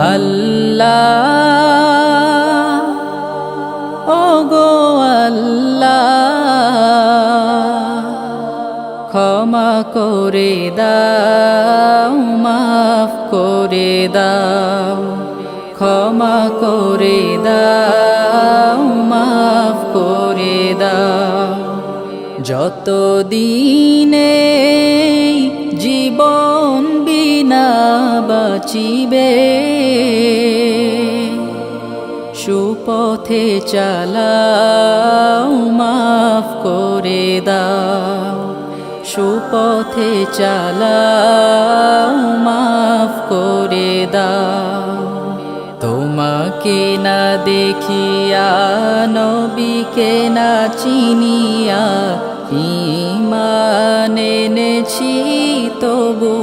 আল্লাহ ওগো আল্লাহ ক্ষমা করে দাও মাফ করে দাও ক্ষমা করে দাও মাফ করে দাও যত দিনে জীবন বিনা বাঁচিবে সুপথে চালাও মাফ করে দাও সুপথে চালাও মাফ করে দাও তোমাকে না দেখিয়া নবীকে না চিনিয়া ঈমান এনেছি তবু